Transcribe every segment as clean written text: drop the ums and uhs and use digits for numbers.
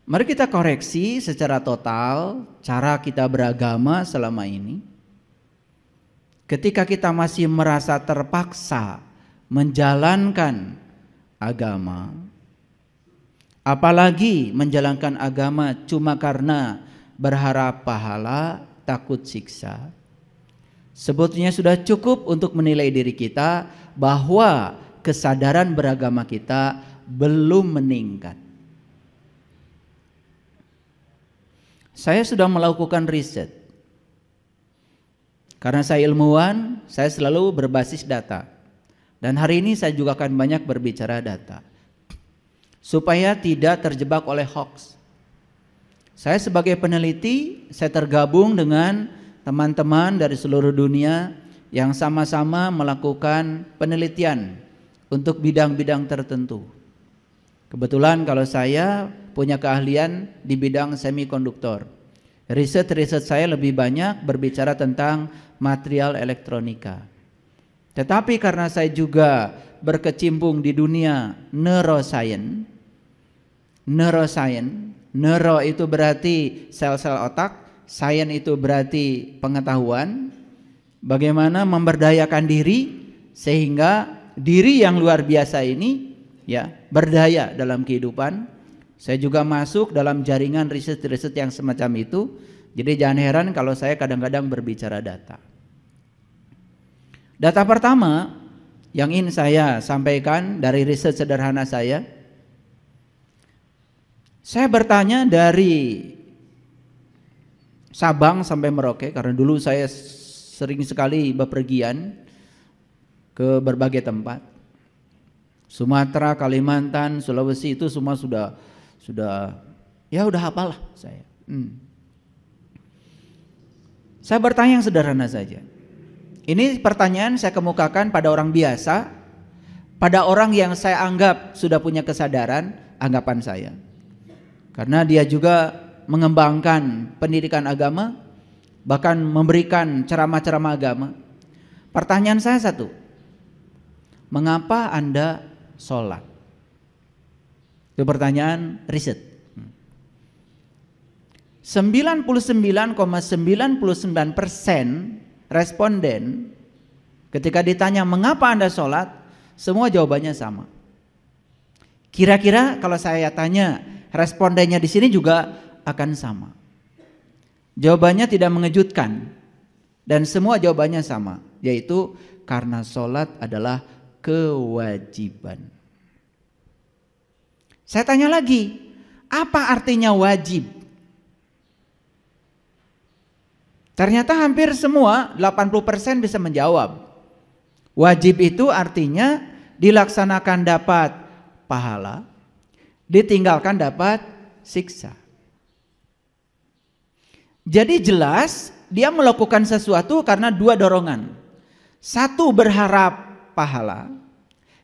Mari kita koreksi secara total cara kita beragama selama ini. Ketika kita masih merasa terpaksa menjalankan agama, apalagi menjalankan agama cuma karena berharap pahala, takut siksa, sebetulnya sudah cukup untuk menilai diri kita bahwa kesadaran beragama kita belum meningkat. Saya sudah melakukan riset. Karena saya ilmuwan, saya selalu berbasis data. Dan hari ini saya juga akan banyak berbicara data. Supaya tidak terjebak oleh hoax. Saya sebagai peneliti, saya tergabung dengan teman-teman dari seluruh dunia yang sama-sama melakukan penelitian untuk bidang-bidang tertentu. Kebetulan kalau saya punya keahlian di bidang semikonduktor. Riset saya lebih banyak berbicara tentang material elektronika. Tetapi karena saya juga berkecimpung di dunia neuroscience. Neuro itu berarti sel-sel otak, science itu berarti pengetahuan. Bagaimana memberdayakan diri sehingga diri yang luar biasa ini ya berdaya dalam kehidupan. Saya juga masuk dalam jaringan riset-riset yang semacam itu. Jadi jangan heran kalau saya kadang-kadang berbicara data. Data pertama yang ingin saya sampaikan dari riset sederhana saya bertanya dari Sabang sampai Merauke, karena dulu saya sering sekali bepergian ke berbagai tempat. Sumatera, Kalimantan, Sulawesi itu semua sudah ya udah hafal lah saya. Saya bertanya yang sederhana saja. Ini pertanyaan saya kemukakan pada orang biasa, pada orang yang saya anggap sudah punya kesadaran, anggapan saya. Karena dia juga mengembangkan pendidikan agama, bahkan memberikan ceramah-ceramah agama. Pertanyaan saya satu, mengapa Anda sholat? Itu pertanyaan riset. 99,99% responden ketika ditanya mengapa Anda sholat, semua jawabannya sama. Kira-kira kalau saya tanya respondennya di sini juga akan sama. Jawabannya tidak mengejutkan dan semua jawabannya sama, yaitu karena sholat adalah kewajiban. Saya tanya lagi, apa artinya wajib? Ternyata hampir semua 80% bisa menjawab. Wajib itu artinya dilaksanakan dapat pahala, ditinggalkan dapat siksa. Jadi jelas dia melakukan sesuatu karena dua dorongan. Satu berharap pahala,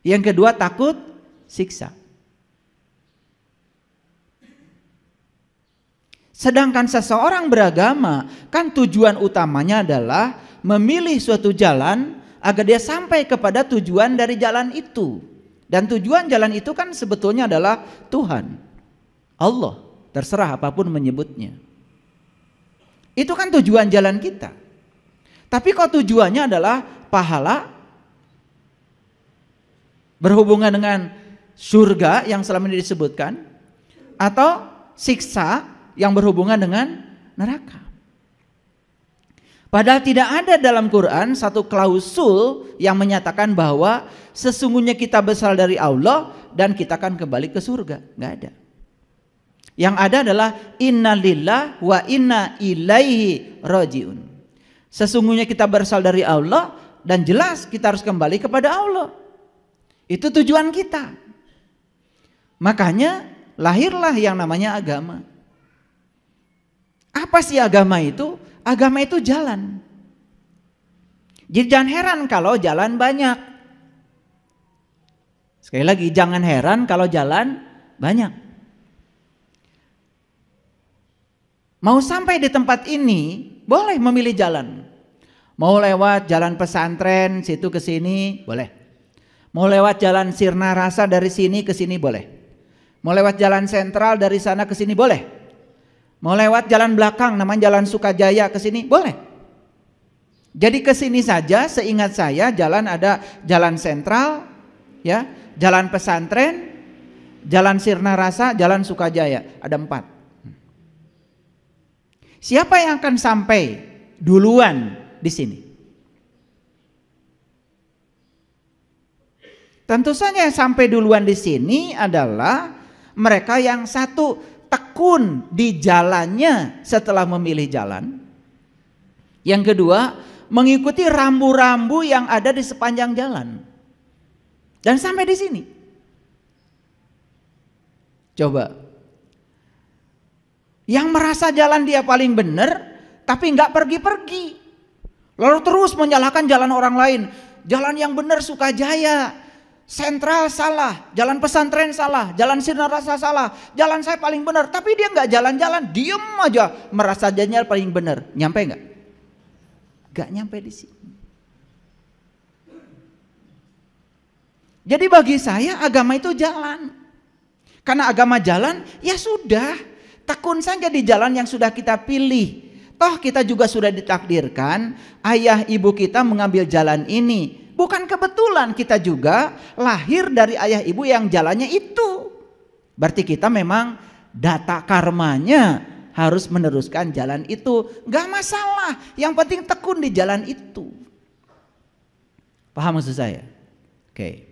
yang kedua takut siksa. Sedangkan seseorang beragama kan tujuan utamanya adalah memilih suatu jalan agar dia sampai kepada tujuan dari jalan itu. Dan tujuan jalan itu kan sebetulnya adalah Tuhan, Allah, terserah apapun menyebutnya. Itu kan tujuan jalan kita. Tapi kok tujuannya adalah pahala, berhubungan dengan surga yang selama ini disebutkan, atau siksa yang berhubungan dengan neraka. Padahal tidak ada dalam Quran satu klausul yang menyatakan bahwa sesungguhnya kita berasal dari Allah dan kita akan kembali ke surga. Nggak ada. Yang ada adalah inna lillah wa inna ilaihi rajiun. Sesungguhnya kita berasal dari Allah dan jelas kita harus kembali kepada Allah. Itu tujuan kita. Makanya lahirlah yang namanya agama. Apa sih agama itu? Agama itu jalan. Jadi jangan heran kalau jalan banyak. Sekali lagi, jangan heran kalau jalan banyak. Mau sampai di tempat ini, boleh memilih jalan. Mau lewat jalan pesantren, situ ke sini, boleh. Mau lewat jalan Sirna Rasa dari sini ke sini, boleh. Mau lewat jalan sentral dari sana ke sini boleh. Mau lewat jalan belakang namanya jalan Sukajaya ke sini boleh. Jadi ke sini saja seingat saya jalan ada jalan sentral, ya, jalan pesantren, jalan Sirna Rasa, jalan Sukajaya, ada 4. Siapa yang akan sampai duluan di sini? Tentu saja yang sampai duluan di sini adalah mereka yang satu tekun di jalannya setelah memilih jalan. Yang kedua, mengikuti rambu-rambu yang ada di sepanjang jalan. Dan sampai di sini. Coba. Yang merasa jalan dia paling benar, tapi nggak pergi-pergi. Lalu terus menyalahkan jalan orang lain. Jalan yang benar Sukajaya, sentral salah, jalan pesantren salah, jalan Sirna Rasa salah, jalan saya paling benar. Tapi dia nggak jalan-jalan, diem aja merasa jalannya paling benar. Nyampe nggak? Nggak nyampe di sini. Jadi bagi saya agama itu jalan. Karena agama jalan, ya sudah, tekun saja di jalan yang sudah kita pilih. Toh kita juga sudah ditakdirkan ayah ibu kita mengambil jalan ini. Bukan kebetulan kita juga lahir dari ayah ibu yang jalannya itu. Berarti kita memang data karmanya harus meneruskan jalan itu. Gak masalah, yang penting tekun di jalan itu. Paham maksud saya? Oke.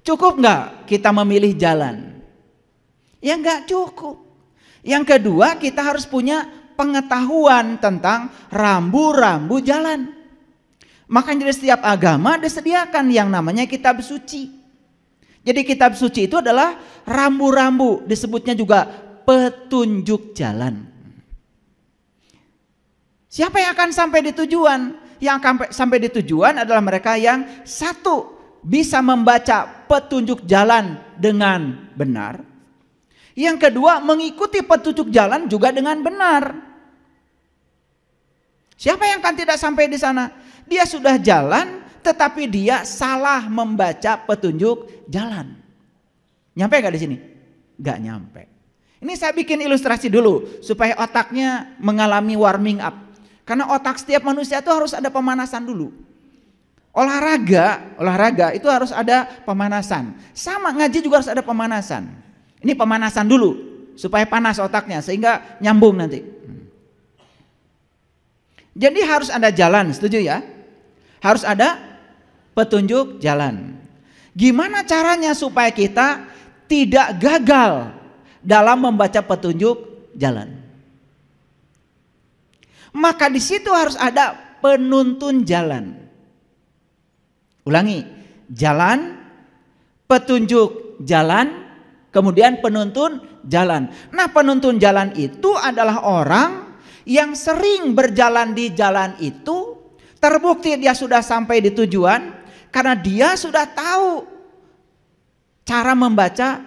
Cukup gak kita memilih jalan? Ya gak cukup. Yang kedua, kita harus punya pengetahuan tentang rambu-rambu jalan. Makanya di setiap agama disediakan yang namanya kitab suci. Jadi kitab suci itu adalah rambu-rambu, disebutnya juga petunjuk jalan. Siapa yang akan sampai di tujuan? Yang akan sampai di tujuan adalah mereka yang satu, bisa membaca petunjuk jalan dengan benar. Yang kedua, mengikuti petunjuk jalan juga dengan benar. Siapa yang akan tidak sampai di sana? Dia sudah jalan, tetapi dia salah membaca petunjuk jalan. Nyampe gak di sini? Gak nyampe. Ini saya bikin ilustrasi dulu supaya otaknya mengalami warming up. Karena otak setiap manusia itu harus ada pemanasan dulu. Olahraga itu harus ada pemanasan. Sama ngaji juga harus ada pemanasan. Ini pemanasan dulu supaya panas otaknya sehingga nyambung nanti. Jadi harus ada jalan, setuju ya? Harus ada petunjuk jalan. Gimana caranya supaya kita tidak gagal dalam membaca petunjuk jalan? Maka di situ harus ada penuntun jalan. Ulangi, jalan, petunjuk jalan, kemudian penuntun jalan. Nah, penuntun jalan itu adalah orang yang sering berjalan di jalan itu, terbukti dia sudah sampai di tujuan karena dia sudah tahu cara membaca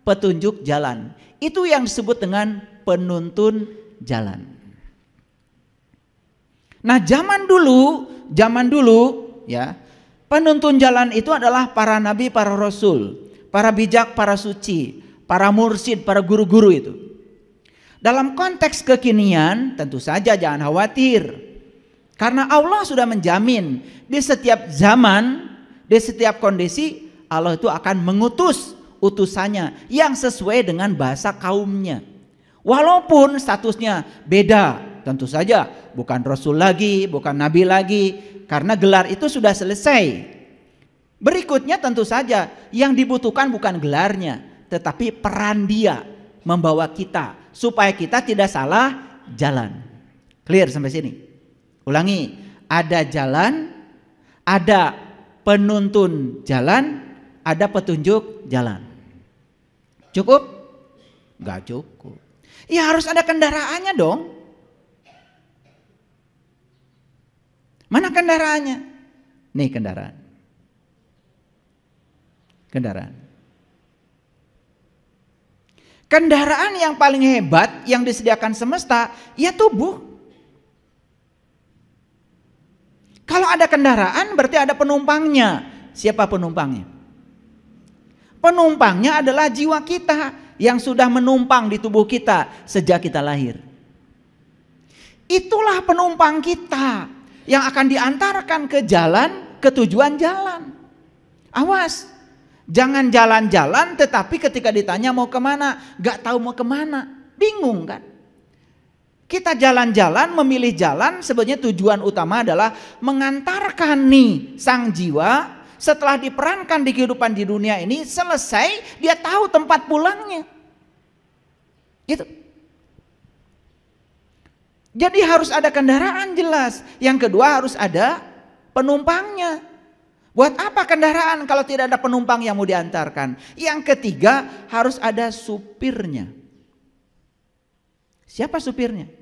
petunjuk jalan. Itu yang disebut dengan penuntun jalan. Nah, zaman dulu ya, penuntun jalan itu adalah para nabi, para rasul, para bijak, para suci, para mursyid, para guru-guru itu. Dalam konteks kekinian tentu saja jangan khawatir. Karena Allah sudah menjamin di setiap zaman, di setiap kondisi Allah itu akan mengutus utusannya yang sesuai dengan bahasa kaumnya. Walaupun statusnya beda, tentu saja bukan rasul lagi, bukan nabi lagi, karena gelar itu sudah selesai. Berikutnya tentu saja yang dibutuhkan bukan gelarnya, tetapi peran dia membawa kita supaya kita tidak salah jalan. Clear sampai sini? Ulangi, ada jalan, ada penuntun jalan, ada petunjuk jalan. Cukup? Gak cukup. Ya harus ada kendaraannya dong. Mana kendaraannya? Nih kendaraan. Kendaraan yang paling hebat yang disediakan semesta ya tubuh. Kalau ada kendaraan berarti ada penumpangnya. Siapa penumpangnya? Penumpangnya adalah jiwa kita. yang sudah menumpang di tubuh kita sejak kita lahir. Itulah penumpang kita yang akan diantarkan ke jalan, ke tujuan jalan. Awas, jangan jalan-jalan tetapi ketika ditanya mau kemana, gak tahu mau kemana, bingung kan? Kita jalan-jalan, memilih jalan, sebenarnya tujuan utama adalah mengantarkan nih sang jiwa setelah diperankan di kehidupan di dunia ini, selesai dia tahu tempat pulangnya. Gitu. Jadi harus ada kendaraan jelas. Yang kedua harus ada penumpangnya. Buat apa kendaraan kalau tidak ada penumpang yang mau diantarkan? Yang ketiga harus ada supirnya. Siapa supirnya?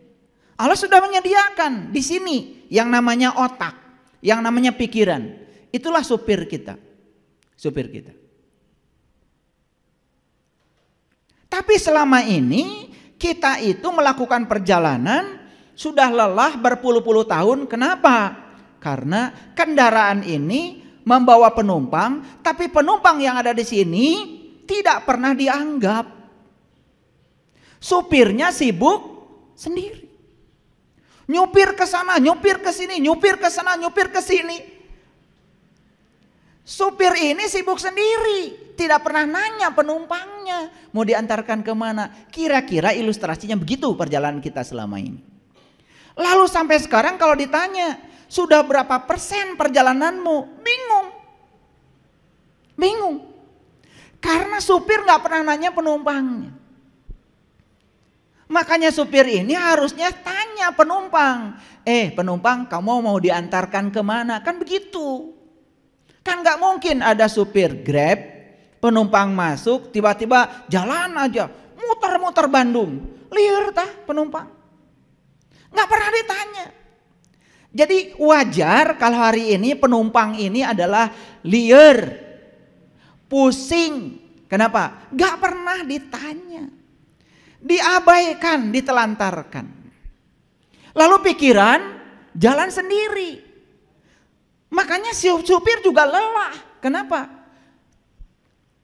Allah sudah menyediakan di sini yang namanya otak, yang namanya pikiran. Itulah supir kita. Supir kita. Tapi selama ini kita itu melakukan perjalanan sudah lelah berpuluh-puluh tahun. Kenapa? Karena kendaraan ini membawa penumpang, tapi penumpang yang ada di sini tidak pernah dianggap. Supirnya sibuk sendiri. Nyupir ke sana, nyupir ke sini, nyupir ke sana, nyupir ke sini. Supir ini sibuk sendiri, tidak pernah nanya penumpangnya mau diantarkan kemana. Kira-kira ilustrasinya begitu perjalanan kita selama ini. Lalu sampai sekarang kalau ditanya, sudah berapa persen perjalananmu? Bingung. Bingung. Karena supir gak pernah nanya penumpangnya. Makanya supir ini harusnya tanya penumpang. Penumpang, kamu mau diantarkan kemana? Kan begitu. Kan gak mungkin ada supir Grab, penumpang masuk, tiba-tiba jalan aja, muter-muter Bandung. Liar tah penumpang. Gak pernah ditanya. Jadi wajar kalau hari ini penumpang ini adalah liar, pusing. Kenapa? Gak pernah ditanya. Diabaikan, ditelantarkan. Lalu pikiran jalan sendiri. Makanya si supir juga lelah. Kenapa?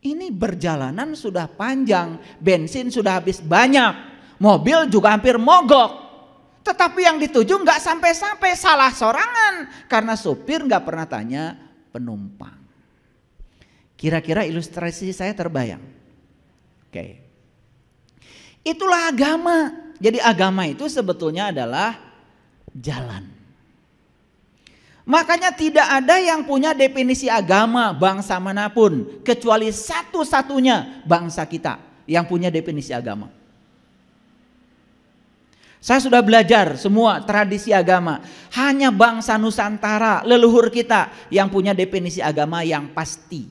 Ini perjalanan sudah panjang, bensin sudah habis banyak, mobil juga hampir mogok. Tetapi yang dituju nggak sampai-sampai, salah sorangan karena supir nggak pernah tanya penumpang. Kira-kira ilustrasi saya terbayang? Oke. Itulah agama. Jadi agama itu sebetulnya adalah jalan. Makanya tidak ada yang punya definisi agama bangsa manapun kecuali satu-satunya bangsa kita yang punya definisi agama. Saya sudah belajar semua tradisi agama. Hanya bangsa Nusantara, leluhur kita yang punya definisi agama yang pasti.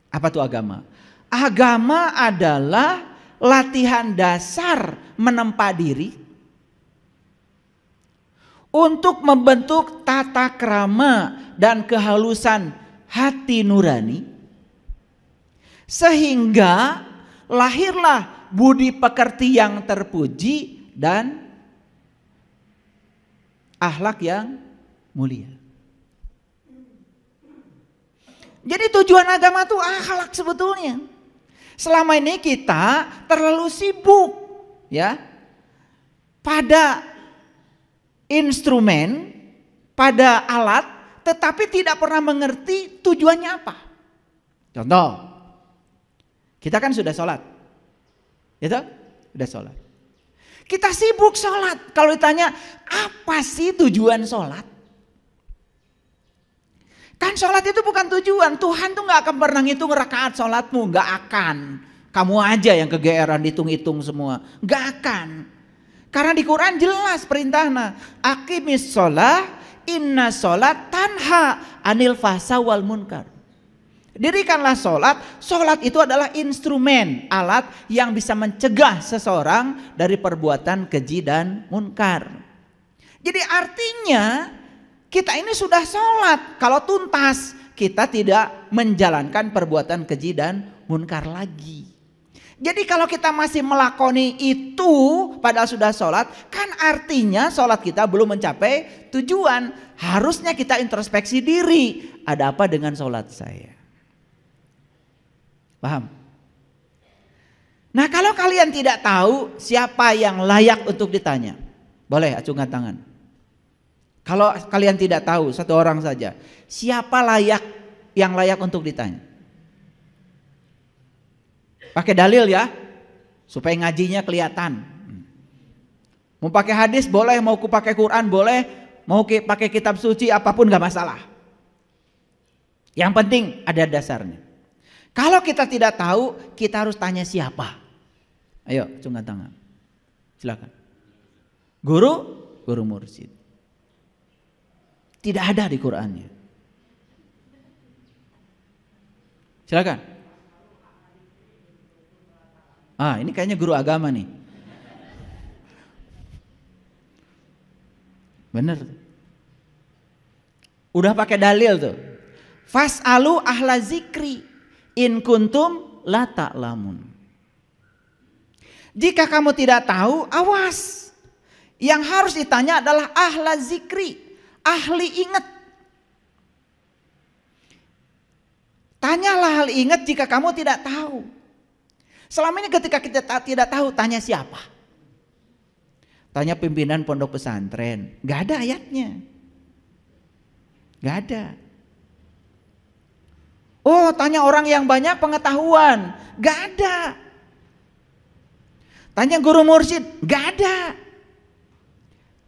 Apa itu agama? Agama adalah latihan dasar menempa diri untuk membentuk tata krama dan kehalusan hati nurani, sehingga lahirlah budi pekerti yang terpuji dan akhlak yang mulia. Jadi tujuan agama itu akhlak sebetulnya. Selama ini kita terlalu sibuk ya pada instrumen, pada alat, tetapi tidak pernah mengerti tujuannya apa. Contoh, kita kan sudah sholat, gitu? Sudah sholat. Kita sibuk sholat. Kalau ditanya apa sih tujuan sholat? Kan sholat itu bukan tujuan. Tuhan tuh gak akan pernah ngitung rakaat sholatmu. Gak akan. Kamu aja yang kegeeran hitung-hitung semua. Gak akan. Karena di Quran jelas perintahnya. Aqimis sholat, inna sholat tanha anil fahsya wal munkar. Dirikanlah sholat. Sholat itu adalah instrumen, alat yang bisa mencegah seseorang dari perbuatan keji dan munkar. Jadi artinya kita ini sudah sholat. Kalau tuntas, kita tidak menjalankan perbuatan keji dan munkar lagi. Jadi kalau kita masih melakoni itu padahal sudah sholat, kan artinya sholat kita belum mencapai tujuan. Harusnya kita introspeksi diri. Ada apa dengan sholat saya? Paham? Nah, kalau kalian tidak tahu siapa yang layak untuk ditanya, boleh acungkan tangan. Kalau kalian tidak tahu, satu orang saja, siapa yang layak untuk ditanya? Pakai dalil ya, supaya ngajinya kelihatan. Mau pakai hadis boleh, mau pakai Quran boleh, mau pakai kitab suci apapun gak masalah. Yang penting ada dasarnya. Kalau kita tidak tahu, kita harus tanya siapa. Ayo, acungkan tangan. Silakan. Guru mursyid. Tidak ada di Qur'annya. Silakan. Ini kayaknya guru agama nih. Bener. Udah pakai dalil tuh. Fas'alu ahla zikri in kuntum la ta'lamun. Jika kamu tidak tahu, awas. Yang harus ditanya adalah ahla zikri, ahli ingat. Tanyalah ahli ingat jika kamu tidak tahu. Selama ini ketika kita tidak tahu, tanya siapa? Tanya pimpinan pondok pesantren, gak ada ayatnya. Gak ada. Oh, tanya orang yang banyak pengetahuan, gak ada. Tanya guru mursyid, gak ada.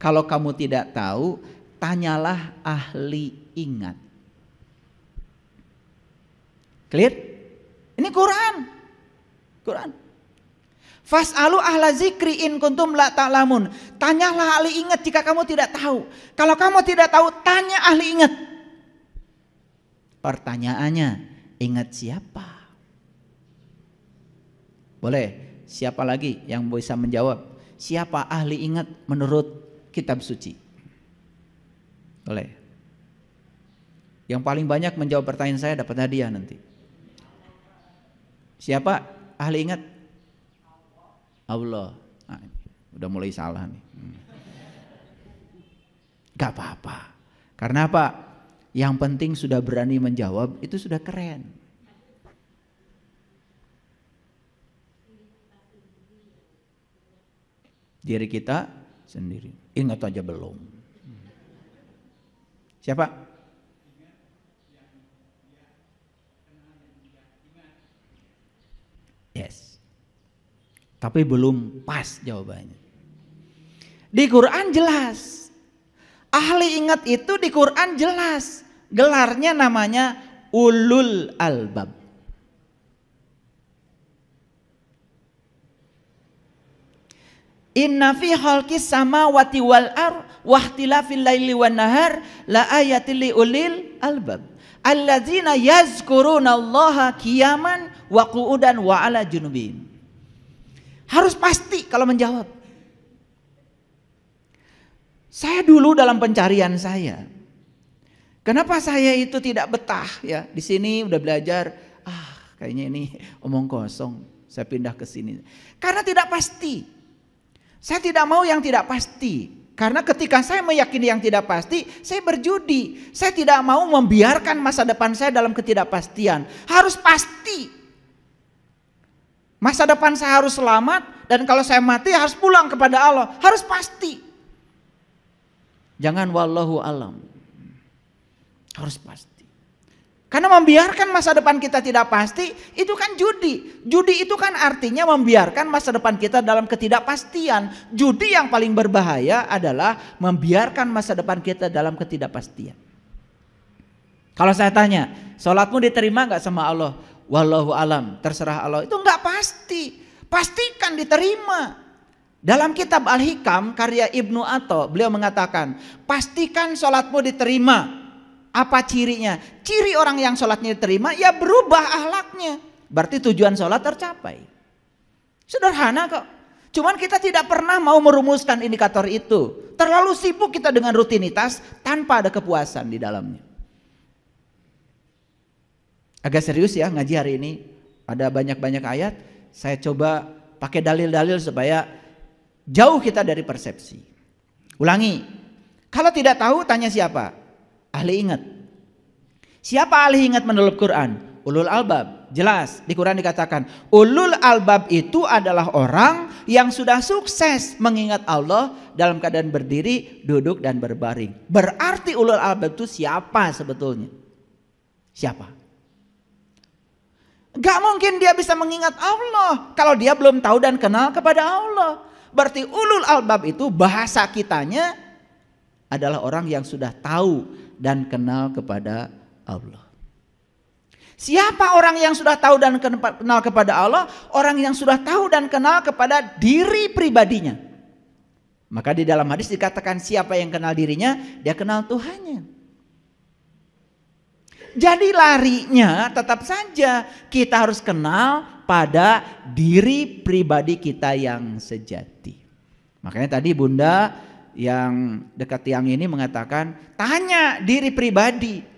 Kalau kamu tidak tahu, tanyalah ahli ingat. Clear? Ini Quran. Fas'alu ahla zikri in kuntum la ta'lamun. Tanyalah ahli ingat jika kamu tidak tahu. Kalau kamu tidak tahu, tanya ahli ingat. Pertanyaannya, ingat siapa? Boleh. Siapa lagi yang bisa menjawab? Siapa ahli ingat menurut kitab suci? Boleh. Yang paling banyak menjawab pertanyaan saya dapat hadiah nanti. Siapa ahli ingat? Allah. Udah mulai salah nih. Gak apa-apa. Karena apa? Yang penting sudah berani menjawab, itu sudah keren. Diri kita sendiri. Ingat aja belum. Siapa? Yes. Tapi belum pas jawabannya. Di Quran jelas. Ahli ingat itu di Quran jelas. Gelarnya namanya ulul albab. Inna fi khalqis samawati wal ardh wa ikhtilafil laili wan nahar la ayatil li ulil albab alladzina yazkurunallaha qiyaman wa qu'udan wa ala junubihim. Harus pasti kalau menjawab. Saya dulu dalam pencarian saya, kenapa saya itu tidak betah ya? Di sini udah belajar, kayaknya ini omong kosong, saya pindah ke sini. Karena tidak pasti. Saya tidak mau yang tidak pasti. Karena ketika saya meyakini yang tidak pasti, saya berjudi. Saya tidak mau membiarkan masa depan saya dalam ketidakpastian. Harus pasti. Masa depan saya harus selamat, dan kalau saya mati harus pulang kepada Allah. Harus pasti. Jangan wallahu alam. Harus pasti. Karena membiarkan masa depan kita tidak pasti, itu kan judi. Judi itu kan artinya membiarkan masa depan kita dalam ketidakpastian. Judi yang paling berbahaya adalah membiarkan masa depan kita dalam ketidakpastian. Kalau saya tanya, sholatmu diterima gak sama Allah? Wallahu alam, terserah Allah. Itu gak pasti. Pastikan diterima. Dalam kitab Al-Hikam karya Ibnu Atha, beliau mengatakan, pastikan sholatmu diterima. Apa cirinya? Ciri orang yang sholatnya diterima, ya berubah akhlaknya. Berarti tujuan sholat tercapai. Sederhana kok. Cuman kita tidak pernah mau merumuskan indikator itu. Terlalu sibuk kita dengan rutinitas tanpa ada kepuasan di dalamnya. Agak serius ya ngaji hari ini. Ada banyak-banyak ayat. Saya coba pakai dalil-dalil supaya jauh kita dari persepsi. Ulangi. Kalau tidak tahu tanya siapa? Ahli ingat. Siapa ahli ingat menurut Quran? Ulul albab, jelas di Quran dikatakan ulul albab itu adalah orang yang sudah sukses mengingat Allah dalam keadaan berdiri, duduk dan berbaring. Berarti ulul albab itu siapa sebetulnya? Siapa? Gak mungkin dia bisa mengingat Allah kalau dia belum tahu dan kenal kepada Allah. Berarti ulul albab itu bahasa kitanya adalah orang yang sudah tahu dan kenal kepada Allah. Siapa orang yang sudah tahu dan kenal kepada Allah? Orang yang sudah tahu dan kenal kepada diri pribadinya. Maka di dalam hadis dikatakan siapa yang kenal dirinya, dia kenal Tuhannya. Jadi larinya tetap saja kita harus kenal pada diri pribadi kita yang sejati. Makanya tadi Bunda yang dekat tiang ini mengatakan, tanya diri pribadi.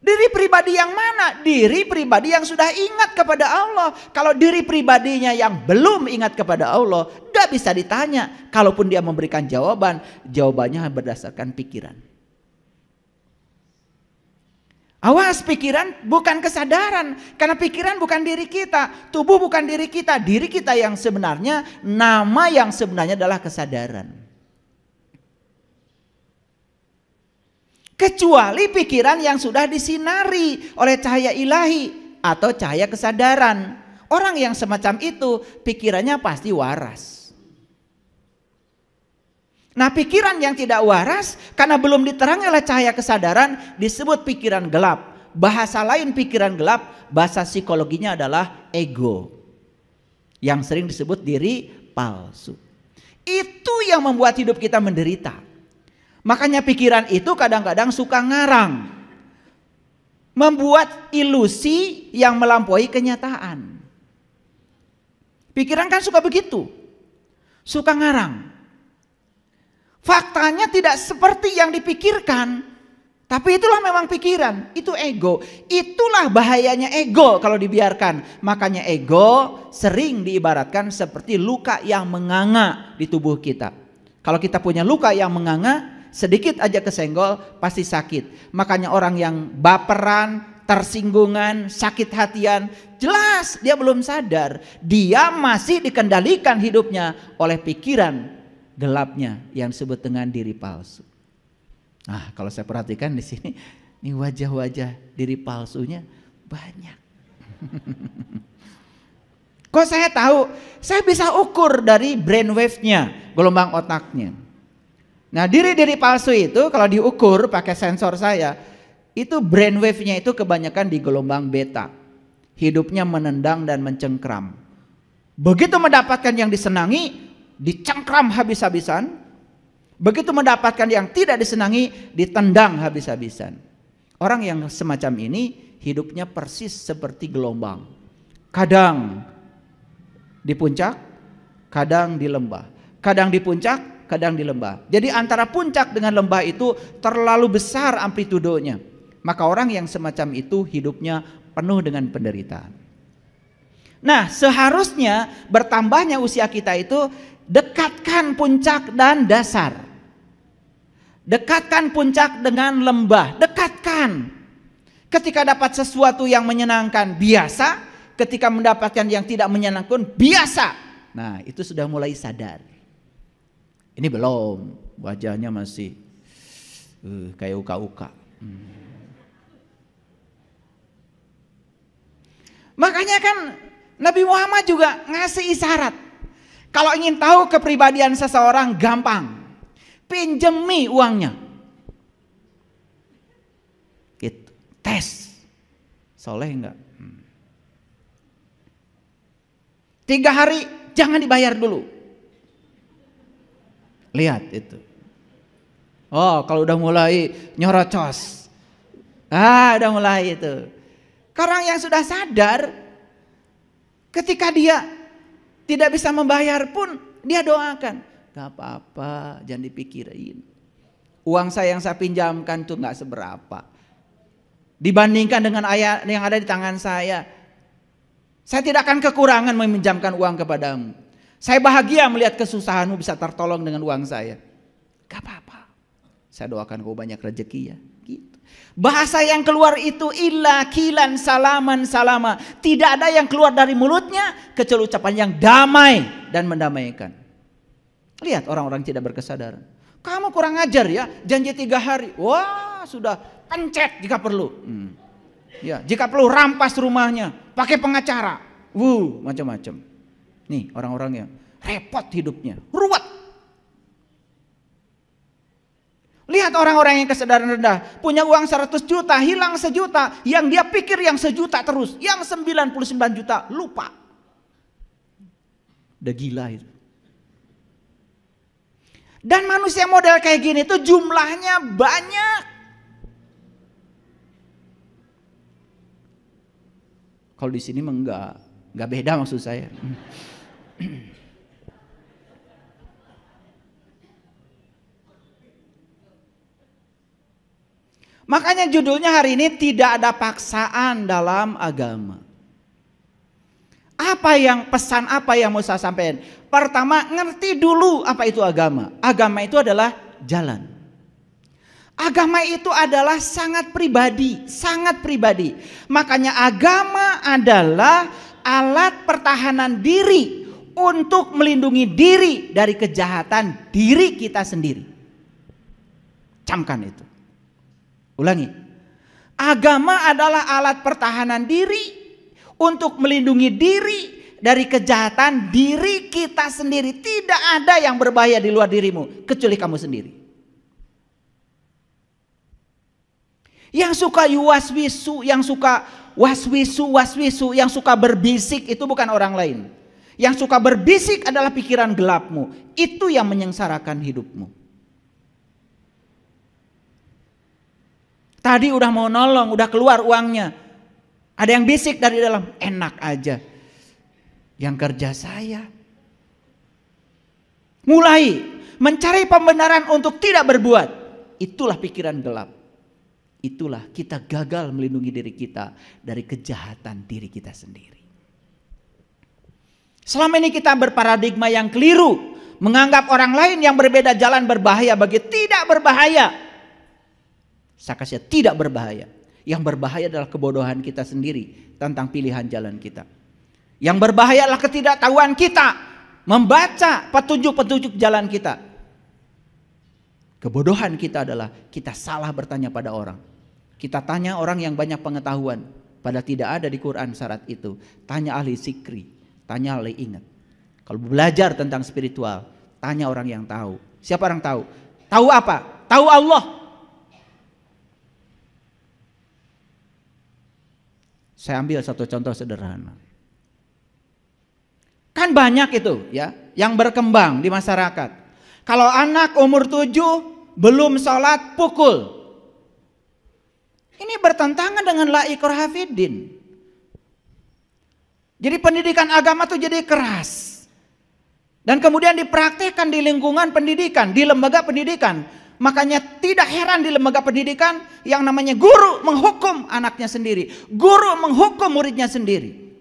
Diri pribadi yang mana? Diri pribadi yang sudah ingat kepada Allah. Kalau diri pribadinya yang belum ingat kepada Allah, gak bisa ditanya. Kalaupun dia memberikan jawaban, jawabannya berdasarkan pikiran. Awas, pikiran bukan kesadaran. Karena pikiran bukan diri kita, tubuh bukan diri kita. Diri kita yang sebenarnya, nama yang sebenarnya adalah kesadaran. Kecuali pikiran yang sudah disinari oleh cahaya ilahi atau cahaya kesadaran. Orang yang semacam itu pikirannya pasti waras. Nah, pikiran yang tidak waras karena belum diterangi oleh cahaya kesadaran disebut pikiran gelap. Bahasa lain pikiran gelap, bahasa psikologinya adalah ego. Yang sering disebut diri palsu. Itu yang membuat hidup kita menderita. Makanya pikiran itu kadang-kadang suka ngarang. Membuat ilusi yang melampaui kenyataan. Pikiran kan suka begitu. Suka ngarang. Faktanya tidak seperti yang dipikirkan. Tapi itulah memang pikiran. Itu ego. Itulah bahayanya ego kalau dibiarkan. Makanya ego sering diibaratkan seperti luka yang menganga di tubuh kita. Kalau kita punya luka yang menganga, sedikit aja kesenggol pasti sakit. Makanya orang yang baperan, tersinggungan, sakit hatian, jelas dia belum sadar. Dia masih dikendalikan hidupnya oleh pikiran gelapnya yang disebut dengan diri palsu. Nah, kalau saya perhatikan di sini, ini wajah-wajah diri palsunya banyak. Kok saya tahu? Saya bisa ukur dari brainwave-nya, gelombang otaknya. Nah, diri-diri palsu itu kalau diukur pakai sensor saya, itu brainwave-nya itu kebanyakan di gelombang beta. Hidupnya menendang dan mencengkram. Begitu mendapatkan yang disenangi, dicengkram habis-habisan. Begitu mendapatkan yang tidak disenangi, ditendang habis-habisan. Orang yang semacam ini hidupnya persis seperti gelombang. Kadang di puncak, kadang di lembah. Kadang di puncak, kadang di lembah. Jadi antara puncak dengan lembah itu terlalu besar amplitudonya. Maka orang yang semacam itu hidupnya penuh dengan penderitaan. Nah, seharusnya bertambahnya usia kita itu dekatkan puncak dan dasar. Dekatkan puncak dengan lembah, dekatkan. Ketika dapat sesuatu yang menyenangkan biasa, ketika mendapatkan yang tidak menyenangkan biasa. Nah, itu sudah mulai sadar. Ini belum, wajahnya masih kayak uka-uka. Makanya kan Nabi Muhammad juga ngasih isyarat. Kalau ingin tahu kepribadian seseorang gampang, pinjemi uangnya. Gitu. Tes, soleh enggak? 3 hari jangan dibayar dulu. Lihat itu. Oh, kalau udah mulai nyorocos. Udah mulai itu. Orang yang sudah sadar, ketika dia tidak bisa membayar pun, dia doakan. Gak apa-apa, jangan dipikirin. Uang saya yang saya pinjamkan tuh gak seberapa. Dibandingkan dengan ayat yang ada di tangan saya tidak akan kekurangan meminjamkan uang kepadamu. Saya bahagia melihat kesusahanmu bisa tertolong dengan uang saya. Gak apa-apa. Saya doakan kau banyak rezeki ya. Gitu. Bahasa yang keluar itu illa kilan salaman salama. Tidak ada yang keluar dari mulutnya kecuali ucapan yang damai dan mendamaikan. Lihat orang-orang tidak berkesadaran. Kamu kurang ajar ya, janji 3 hari. Wah, sudah pencet jika perlu. Ya, jika perlu rampas rumahnya, pakai pengacara. Macam-macam. Nih orang-orang yang repot hidupnya, ruwet. Lihat orang-orang yang kesadaran rendah, punya uang 100 juta, hilang 1 juta, yang dia pikir yang 1 juta terus, yang 99 juta lupa. Udah gila itu. Dan manusia model kayak gini tuh jumlahnya banyak. Kalau di sini mah enggak beda maksud saya. Makanya judulnya hari ini tidak ada paksaan dalam agama. Pesan apa yang mau saya sampaikan? Pertama, ngerti dulu apa itu agama. Agama itu adalah jalan. Agama itu adalah sangat pribadi, sangat pribadi. Makanya agama adalah alat pertahanan diri untuk melindungi diri dari kejahatan diri kita sendiri. Camkan itu. Ulangi. Agama adalah alat pertahanan diri untuk melindungi diri dari kejahatan diri kita sendiri. Tidak ada yang berbahaya di luar dirimu kecuali kamu sendiri. Yang suka waswisu, yang suka waswisu, yang suka berbisik itu bukan orang lain. Yang suka berbisik adalah pikiran gelapmu. Itu yang menyengsarakan hidupmu. Tadi udah mau nolong, udah keluar uangnya. Ada yang bisik dari dalam, enak aja. Yang kerja saya. Mulai mencari pembenaran untuk tidak berbuat. Itulah pikiran gelap. Itulah kita gagal melindungi diri kita dari kejahatan diri kita sendiri. Selama ini kita berparadigma yang keliru. Menganggap orang lain yang berbeda jalan berbahaya bagi tidak berbahaya. Saya kasih tidak berbahaya. Yang berbahaya adalah kebodohan kita sendiri tentang pilihan jalan kita. Yang berbahaya adalah ketidaktahuan kita membaca petunjuk-petunjuk jalan kita. Kebodohan kita adalah kita salah bertanya pada orang. Kita tanya orang yang banyak pengetahuan, padahal tidak ada di Quran syarat itu. Tanya ahli zikri, tanya ahli ingat. Kalau belajar tentang spiritual, tanya orang yang tahu. Siapa orang tahu? Tahu apa? Tahu Allah. Saya ambil satu contoh sederhana. Kan banyak itu ya yang berkembang di masyarakat. Kalau anak umur 7 belum sholat pukul. Ini bertentangan dengan la ikraha fiddin. Jadi pendidikan agama tuh jadi keras. Dan kemudian dipraktikkan di lingkungan pendidikan, di lembaga pendidikan. Makanya tidak heran di lembaga pendidikan yang namanya guru menghukum anaknya sendiri. Guru menghukum muridnya sendiri.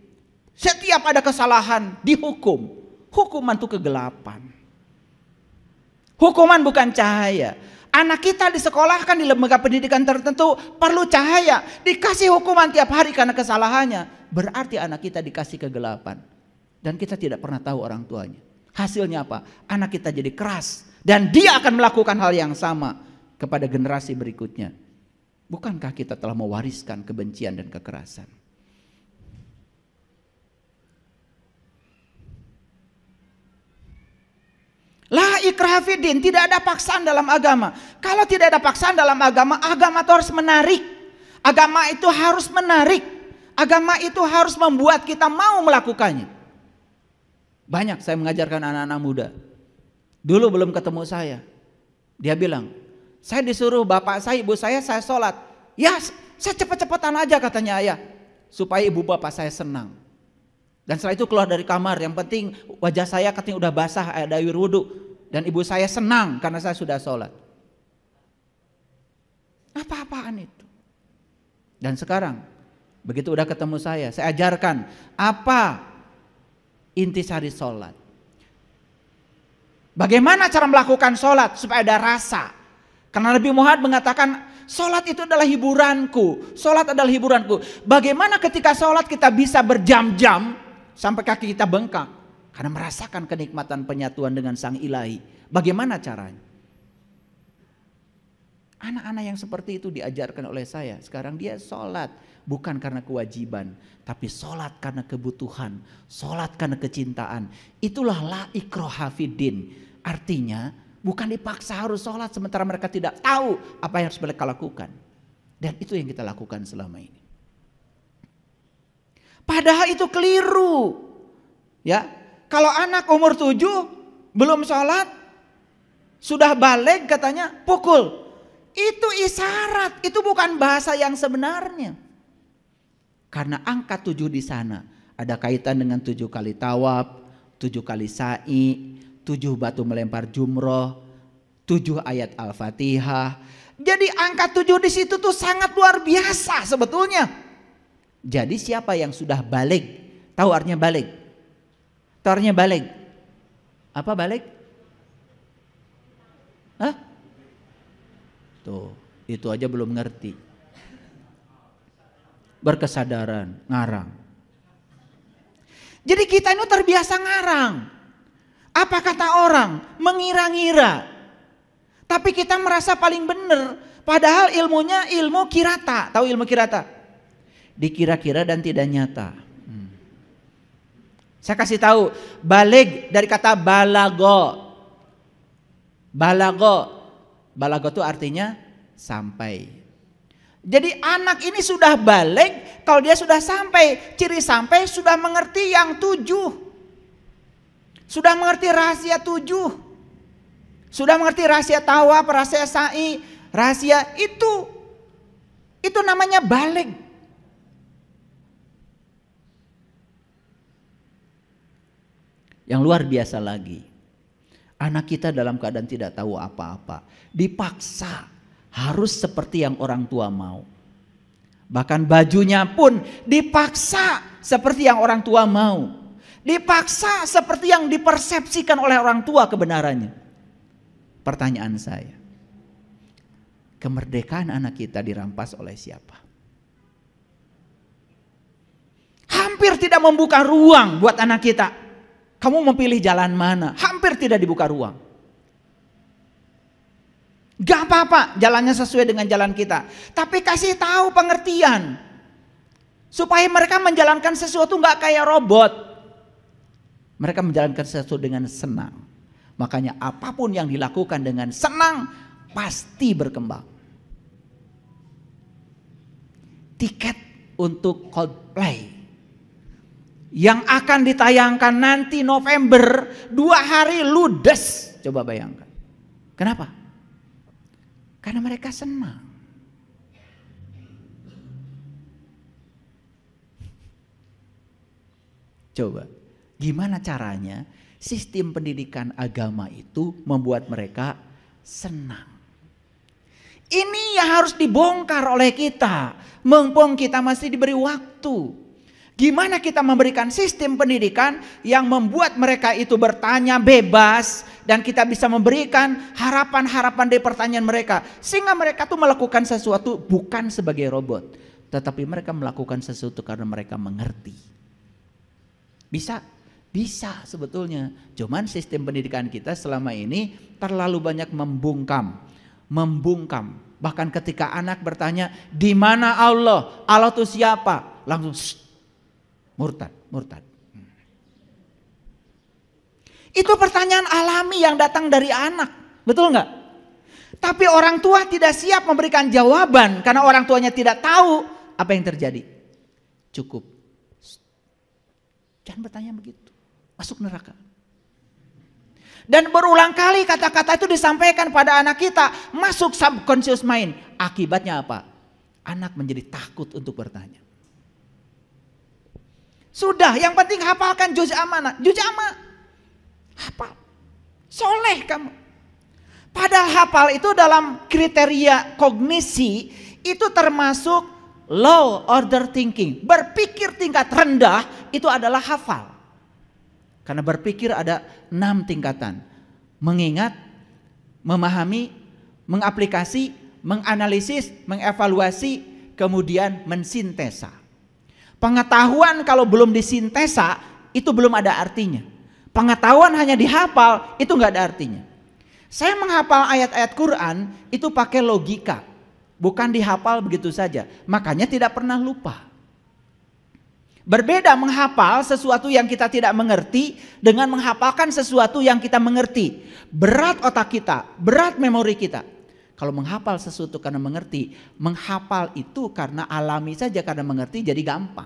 Setiap ada kesalahan dihukum. Hukuman itu kegelapan. Hukuman bukan cahaya. Anak kita disekolahkan di lembaga pendidikan tertentu perlu cahaya. Dikasih hukuman tiap hari karena kesalahannya. Berarti anak kita dikasih kegelapan. Dan kita tidak pernah tahu orang tuanya. Hasilnya apa? Anak kita jadi keras. Dan dia akan melakukan hal yang sama kepada generasi berikutnya. Bukankah kita telah mewariskan kebencian dan kekerasan? La ikraha fiddin, tidak ada paksaan dalam agama. Kalau tidak ada paksaan dalam agama, agama itu harus menarik. Agama itu harus menarik. Agama itu harus membuat kita mau melakukannya. Banyak saya mengajarkan anak-anak muda. Dulu belum ketemu saya. Dia bilang, saya disuruh bapak saya, ibu saya sholat. Ya saya cepet-cepetan aja katanya ayah. Supaya ibu bapak saya senang. Dan setelah itu keluar dari kamar. Yang penting wajah saya katanya udah basah, ada air wudhu. Dan ibu saya senang karena saya sudah sholat. Apa-apaan itu. Dan sekarang begitu udah ketemu saya ajarkan apa intisari sholat. Bagaimana cara melakukan sholat supaya ada rasa. Karena Nabi Muhammad mengatakan sholat itu adalah hiburanku. Sholat adalah hiburanku. Bagaimana ketika sholat kita bisa berjam-jam sampai kaki kita bengkak. Karena merasakan kenikmatan penyatuan dengan Sang Ilahi. Bagaimana caranya? Anak-anak yang seperti itu diajarkan oleh saya. Sekarang dia sholat bukan karena kewajiban. Tapi sholat karena kebutuhan. Sholat karena kecintaan. Itulah la ikraha fiddin. Artinya bukan dipaksa harus sholat sementara mereka tidak tahu apa yang harus mereka lakukan. Dan itu yang kita lakukan selama ini. Padahal itu keliru. Ya, kalau anak umur 7 belum sholat, sudah balik katanya pukul. Itu isyarat, itu bukan bahasa yang sebenarnya. Karena angka 7 di sana ada kaitan dengan 7 kali tawaf, 7 kali sa'i, 7 batu melempar jumroh, 7 ayat Al-Fatihah. Jadi angka 7 di situ tuh sangat luar biasa sebetulnya. Jadi siapa yang sudah balik? Tahu artinya balik? Tahu artinya balik? Apa balik? Hah? Tuh, itu aja belum ngerti. Berkesadaran, ngarang. Jadi kita ini terbiasa ngarang. Apa kata orang? Mengira-ngira. Tapi kita merasa paling benar. Padahal ilmunya ilmu kirata. Tahu ilmu kirata? Dikira-kira dan tidak nyata. Saya kasih tahu, balik dari kata balago. Balago. Balago itu artinya sampai. Jadi anak ini sudah balik, kalau dia sudah sampai, ciri sampai sudah mengerti yang 7. Sudah mengerti rahasia 7. Sudah mengerti rahasia tawaf, rahasia sa'i, rahasia itu. Itu namanya balik. Yang luar biasa lagi, anak kita dalam keadaan tidak tahu apa-apa, dipaksa harus seperti yang orang tua mau. Bahkan bajunya pun dipaksa seperti yang orang tua mau. Dipaksa seperti yang dipersepsikan oleh orang tua kebenarannya. Pertanyaan saya, kemerdekaan anak kita dirampas oleh siapa? Hampir tidak membuka ruang buat anak kita. Kamu mau pilih jalan mana? Hampir tidak dibuka ruang. Gak apa-apa jalannya sesuai dengan jalan kita. Tapi kasih tahu pengertian. Supaya mereka menjalankan sesuatu gak kayak robot. Mereka menjalankan sesuatu dengan senang. Makanya apapun yang dilakukan dengan senang pasti berkembang. Tiket untuk Coldplay yang akan ditayangkan nanti November 2 hari ludes. Coba bayangkan. Kenapa? Karena mereka senang. Coba, gimana caranya sistem pendidikan agama itu membuat mereka senang? Ini yang harus dibongkar oleh kita. Mumpung kita masih diberi waktu. Gimana kita memberikan sistem pendidikan yang membuat mereka itu bertanya bebas dan kita bisa memberikan harapan-harapan dari pertanyaan mereka sehingga mereka tuh melakukan sesuatu bukan sebagai robot, tetapi mereka melakukan sesuatu karena mereka mengerti. Bisa sebetulnya. Cuman sistem pendidikan kita selama ini terlalu banyak membungkam. Bahkan ketika anak bertanya, "Di mana Allah? Allah itu siapa?" Langsung murtad. Itu pertanyaan alami yang datang dari anak, betul nggak? Tapi orang tua tidak siap memberikan jawaban karena orang tuanya tidak tahu apa yang terjadi. Cukup, jangan bertanya begitu, masuk neraka. Dan berulang kali kata-kata itu disampaikan pada anak kita, masuk subconscious mind. Akibatnya apa? Anak menjadi takut untuk bertanya. Sudah, yang penting hafalkan juz amma. Juz amma. Hafal. Soleh kamu. Padahal hafal itu dalam kriteria kognisi itu termasuk low order thinking. Berpikir tingkat rendah itu adalah hafal. Karena berpikir ada 6 tingkatan. Mengingat, memahami, mengaplikasi, menganalisis, mengevaluasi, kemudian mensintesa. Pengetahuan kalau belum disintesa itu belum ada artinya. Pengetahuan hanya dihafal itu nggak ada artinya. Saya menghafal ayat-ayat Quran itu pakai logika, bukan dihafal begitu saja. Makanya tidak pernah lupa. Berbeda menghafal sesuatu yang kita tidak mengerti dengan menghafalkan sesuatu yang kita mengerti. Berat otak kita, berat memori kita. Kalau menghafal sesuatu karena mengerti, menghafal itu karena alami saja karena mengerti jadi gampang.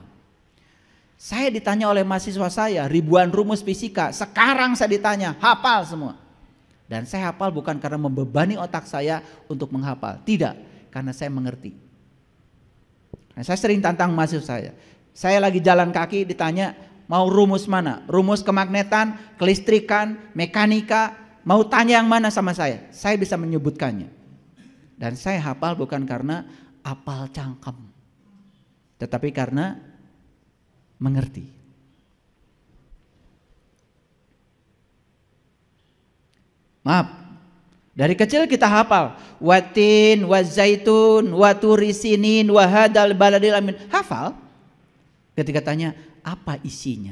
Saya ditanya oleh mahasiswa saya ribuan rumus fisika, sekarang saya ditanya hafal semua. Dan saya hafal bukan karena membebani otak saya untuk menghafal, tidak, karena saya mengerti. Nah, saya sering tantang mahasiswa saya lagi jalan kaki ditanya mau rumus mana, rumus kemagnetan, kelistrikan, mekanika, mau tanya yang mana sama saya bisa menyebutkannya. Dan saya hafal bukan karena hafal cangkem, tetapi karena mengerti. Maaf, dari kecil kita hafal watin, wazaitun, waturisinin, wahadal baladil amin. Hafal. Ketika tanya apa isinya,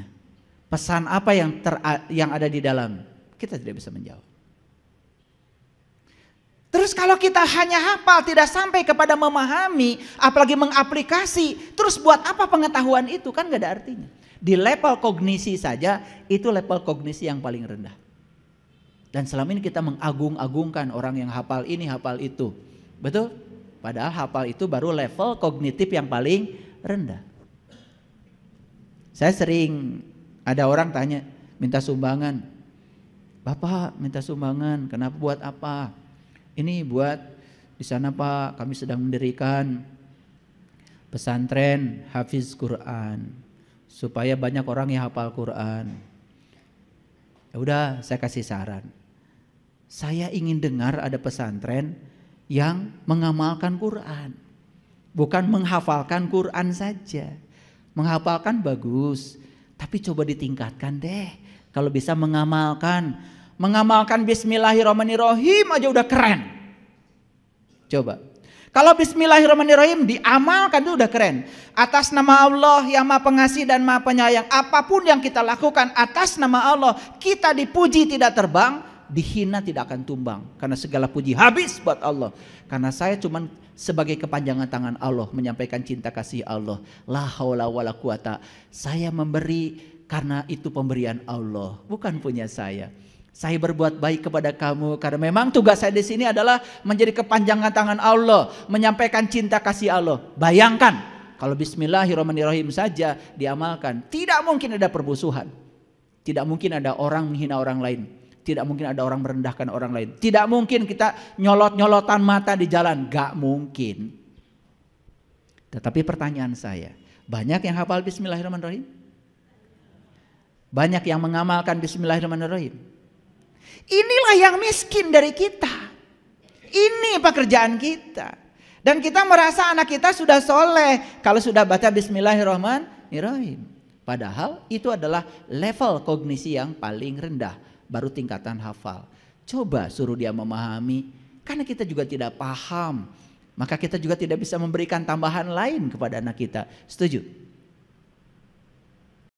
pesan apa yang ada di dalam, kita tidak bisa menjawab. Terus kalau kita hanya hafal tidak sampai kepada memahami, apalagi mengaplikasi, terus buat apa pengetahuan itu? Kan gak ada artinya. Di level kognisi saja itu level kognisi yang paling rendah. Dan selama ini kita mengagung-agungkan orang yang hafal ini, hafal itu. Betul? Padahal hafal itu baru level kognitif yang paling rendah. Saya sering ada orang tanya, minta sumbangan. Bapak minta sumbangan, kenapa, buat apa? Ini buat di sana Pak, kami sedang mendirikan pesantren hafiz Quran supaya banyak orang yang hafal Quran. Ya udah, saya kasih saran. Saya ingin dengar ada pesantren yang mengamalkan Quran, bukan menghafalkan Quran saja. Menghafalkan bagus, tapi coba ditingkatkan deh. Kalau bisa mengamalkan Bismillahirrahmanirrahim aja udah keren. Coba. Kalau Bismillahirrahmanirrahim diamalkan itu udah keren. Atas nama Allah yang Maha Pengasih dan Maha Penyayang, apapun yang kita lakukan atas nama Allah, kita dipuji tidak terbang, dihina tidak akan tumbang. Karena segala puji habis buat Allah. Karena saya cuman sebagai kepanjangan tangan Allah menyampaikan cinta kasih Allah. La haula wala quwata. Saya memberi karena itu pemberian Allah, bukan punya saya. Saya berbuat baik kepada kamu karena memang tugas saya di sini adalah menjadi kepanjangan tangan Allah, menyampaikan cinta kasih Allah. Bayangkan kalau Bismillahirrahmanirrahim saja diamalkan, tidak mungkin ada permusuhan, tidak mungkin ada orang menghina orang lain, tidak mungkin ada orang merendahkan orang lain, tidak mungkin kita nyolot-nyolotan mata di jalan, gak mungkin. Tetapi pertanyaan saya, banyak yang hafal Bismillahirrahmanirrahim? Banyak yang mengamalkan Bismillahirrahmanirrahim? Inilah yang miskin dari kita. Ini pekerjaan kita. Dan kita merasa anak kita sudah soleh kalau sudah baca Bismillahirrahmanirrahim. Padahal itu adalah level kognisi yang paling rendah. Baru tingkatan hafal. Coba suruh dia memahami. Karena kita juga tidak paham. Maka kita juga tidak bisa memberikan tambahan lain kepada anak kita. Setuju?